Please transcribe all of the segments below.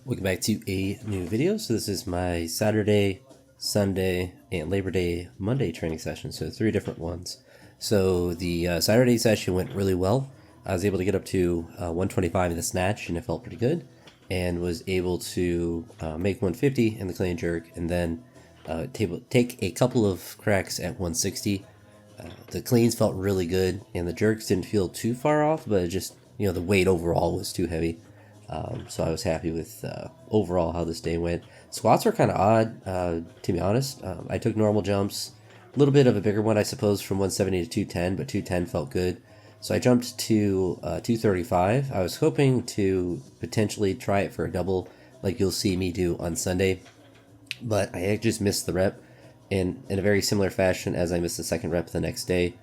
Welcome back to a new video. So this is my Saturday, Sunday, and Labor Day Monday training session. So 3 different ones. So the Saturday session went really well. I was able to get up to 125 in the snatch, and it felt pretty good. And was able to make 150 in the clean and jerk, and then take a couple of cracks at 160. The cleans felt really good, and the jerks didn't feel too far off, but it just, the weight overall was too heavy. So I was happy with overall how this day went. Squats were kind of odd, to be honest. I took normal jumps, a little bit of a bigger one, I suppose, from 170 to 210, but 210 felt good. So I jumped to 235. I was hoping to potentially try it for a double, like you'll see me do on Sunday, but I just missed the rep in a very similar fashion as I missed the second rep the next day.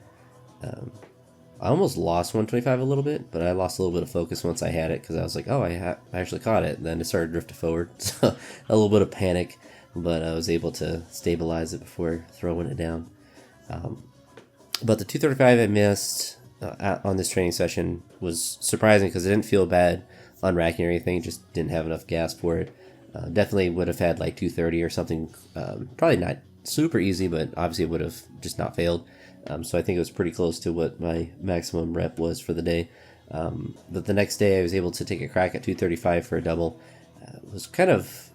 I almost lost 125 a little bit, but I lost a little bit of focus once I had it because I was like, oh, I actually caught it. And then it started drifting forward. So a little bit of panic, but I was able to stabilize it before throwing it down. But the 235 I missed on this training session was surprising because it didn't feel bad on racking or anything. Just didn't have enough gas for it. Definitely would have had like 230 or something. Probably not super easy, but obviously it would have just not failed. So I think it was pretty close to what my maximum rep was for the day. But the next day I was able to take a crack at 235 for a double. It was kind of,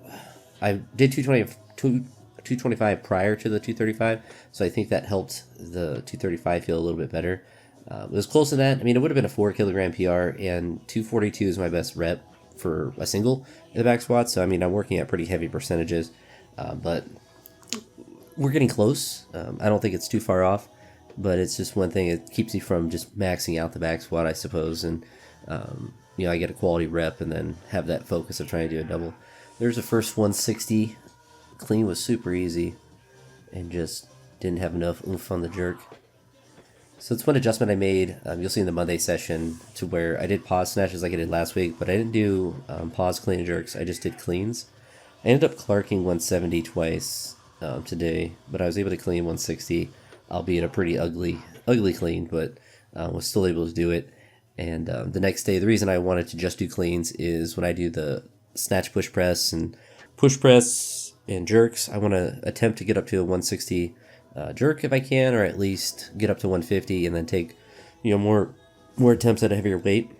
I did 225 prior to the 235, so I think that helped the 235 feel a little bit better. It was close to that. I mean, it would have been a 4 kilogram PR, and 242 is my best rep for a single in the back squat. So I mean, I'm working at pretty heavy percentages, but we're getting close. I don't think it's too far off. But it's just one thing, it keeps me from just maxing out the back squat, I suppose, and I get a quality rep and then have that focus of trying to do a double. There's the first 160. Clean was super easy and just didn't have enough oomph on the jerk. So it's one adjustment I made, you'll see in the Monday session, to where I did pause snatches like I did last week, but I didn't do pause clean and jerks, I just did cleans. I ended up clarking 170 twice today, but I was able to clean 160. Albeit a pretty ugly clean, but was still able to do it. And the next day, the reason I wanted to just do cleans is when I do the snatch push press and jerks, I want to attempt to get up to a 160 jerk if I can, or at least get up to 150 and then take more attempts at a heavier weight.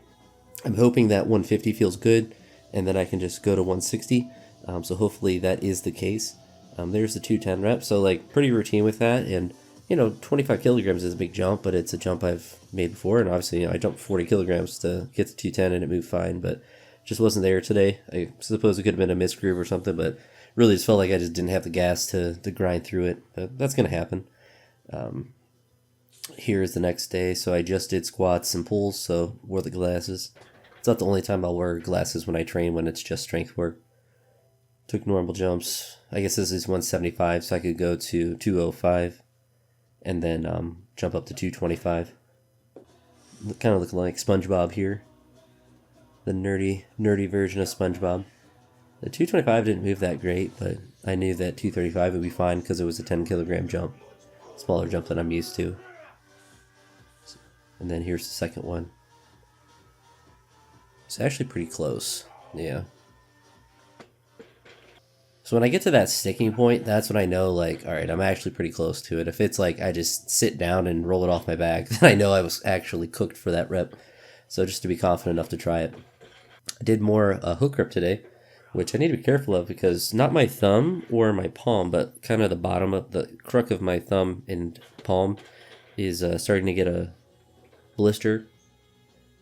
I'm hoping that 150 feels good and then I can just go to 160. So hopefully that is the case. There's the 210 reps, so like pretty routine with that. And 25 kilograms is a big jump, but it's a jump I've made before. And obviously, I jumped 40 kilograms to get to 210 and it moved fine, but just wasn't there today. I suppose it could have been a misgroove or something, but really just felt like I just didn't have the gas to grind through it. But that's going to happen. Here's the next day. So I just did squats and pulls, so wore the glasses. It's not the only time I'll wear glasses when I train, when it's just strength work. Took normal jumps. I guess this is 175, so I could go to 205. And then jump up to 225. Kind of looking like SpongeBob here. The nerdy version of SpongeBob. The 225 didn't move that great, but I knew that 235 would be fine because it was a 10 kilogram jump. Smaller jump than I'm used to. And then here's the second one. It's actually pretty close. Yeah. So when I get to that sticking point, that's when I know, like, all right, I'm actually pretty close to it. If it's like I just sit down and roll it off my back, then I know I was actually cooked for that rep. So just to be confident enough to try it. I did more hook grip today, which I need to be careful of because not my thumb or my palm, but kind of the bottom of the crook of my thumb and palm is starting to get a blister,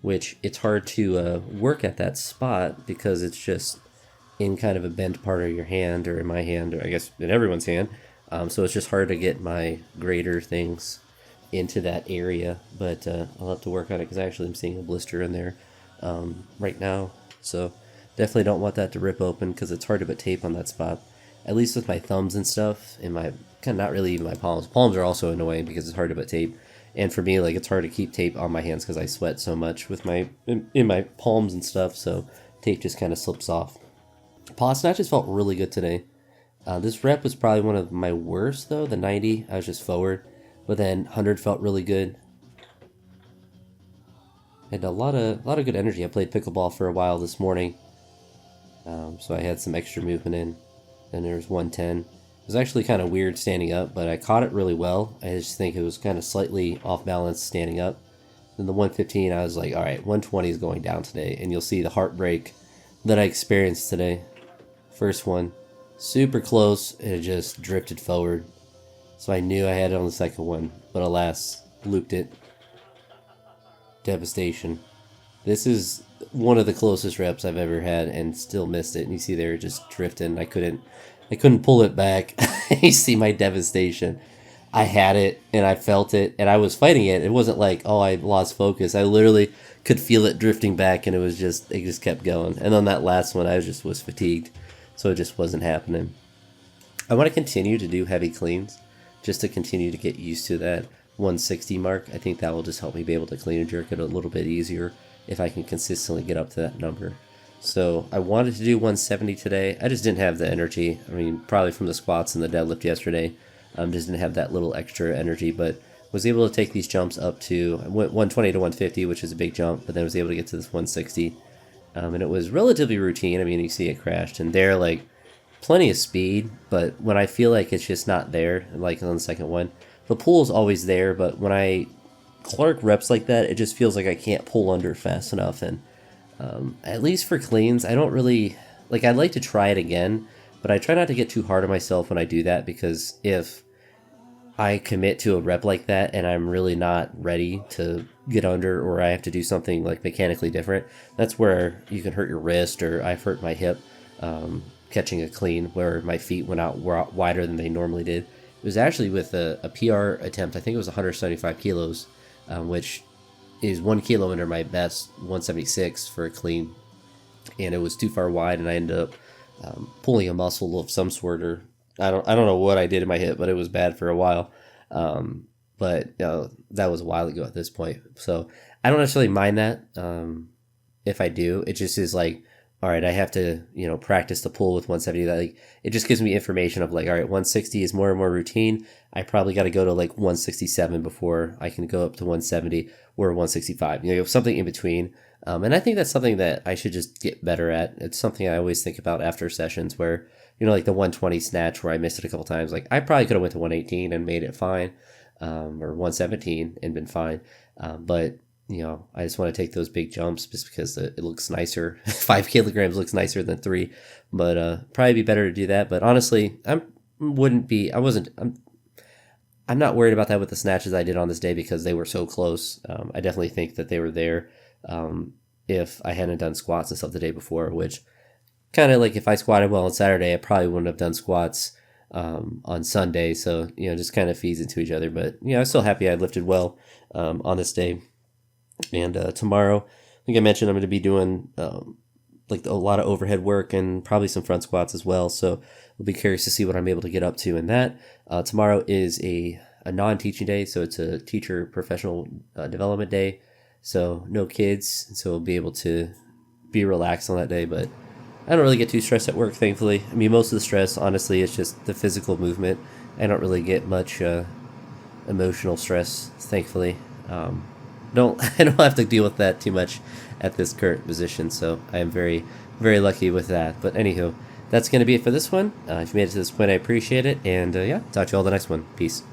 which it's hard to work at that spot because it's just in kind of a bent part of your hand, or in my hand, or I guess in everyone's hand. So it's just hard to get my grater things into that area, but I'll have to work on it because actually I'm seeing a blister in there right now. So definitely don't want that to rip open because it's hard to put tape on that spot, at least with my thumbs and stuff, and my kind of not really even my palms. Palms are also annoying because it's hard to put tape. And for me, like, it's hard to keep tape on my hands because I sweat so much with in my palms and stuff, so tape just kind of slips off. Pause snatches felt really good today. This rep was probably one of my worst, though. The 90, I was just forward. But then 100 felt really good. And a lot of good energy. I played pickleball for a while this morning. So I had some extra movement in. Then there was 110. It was actually kind of weird standing up, but I caught it really well. I just think it was kind of slightly off balance standing up. Then the 115, I was like, all right, 120 is going down today. And you'll see the heartbreak that I experienced today. First one, super close, and it just drifted forward. So I knew I had it on the second one, but alas, looped it. Devastation. This is one of the closest reps I've ever had and still missed it. And you see there just drifting. I couldn't pull it back. You see my devastation. I had it and I felt it and I was fighting it. It wasn't like, oh, I lost focus. I literally could feel it drifting back and it just kept going. And on that last one, I just was fatigued. So it just wasn't happening. I want to continue to do heavy cleans just to continue to get used to that 160 mark. I think that will just help me be able to clean and jerk it a little bit easier if I can consistently get up to that number. So I wanted to do 170 today. I just didn't have the energy. I mean, probably from the squats and the deadlift yesterday. Just didn't have that little extra energy, but was able to take these jumps up to 120 to 150, which is a big jump, but then was able to get to this 160. And it was relatively routine. I mean, you see it crashed, and there, like, plenty of speed, but when I feel like it's just not there, like on the second one, the pull is always there, but when I clerk reps like that, it just feels like I can't pull under fast enough. And at least for cleans, I don't really, like, I'd like to try it again, but I try not to get too hard on myself when I do that, because if I commit to a rep like that and I'm really not ready to get under, or I have to do something like mechanically different, that's where you can hurt your wrist, or I've hurt my hip catching a clean where my feet went out wider than they normally did. It was actually with a PR attempt. I think it was 175 kilos, which is 1 kilo under my best 176 for a clean, and it was too far wide, and I ended up pulling a muscle of some sort, or I don't know what I did in my hip, but it was bad for a while. But that was a while ago at this point, so I don't necessarily mind that. If I do, it just is like, all right, I have to, practice the pull with 170. That, like, it just gives me information of like, all right, 160 is more and more routine. I probably got to go to like 167 before I can go up to 170 or 165. Something in between. And I think that's something that I should just get better at. It's something I always think about after sessions where, like the 120 snatch where I missed it a couple times. Like, I probably could have went to 118 and made it fine, or 117 and been fine. But I just want to take those big jumps just because it looks nicer. 5 kilograms looks nicer than 3, but probably be better to do that. But honestly, I'm not worried about that with the snatches I did on this day because they were so close. I definitely think that they were there if I hadn't done squats and stuff the day before, which kind of like if I squatted well on Saturday, I probably wouldn't have done squats on Sunday. So, just kind of feeds into each other. But, I'm still happy I lifted well on this day. And tomorrow, I think I mentioned I'm going to be doing like a lot of overhead work and probably some front squats as well. So we'll be curious to see what I'm able to get up to in that. Tomorrow is a non-teaching day, so it's a teacher professional development day. So no kids, so we'll be able to be relaxed on that day. But I don't really get too stressed at work, thankfully. I mean, most of the stress, honestly, is just the physical movement. I don't really get much emotional stress, thankfully. I don't have to deal with that too much at this current position, so I am very, very lucky with that. But anywho, that's going to be it for this one. If you made it to this point, I appreciate it, and talk to you all the next one. Peace.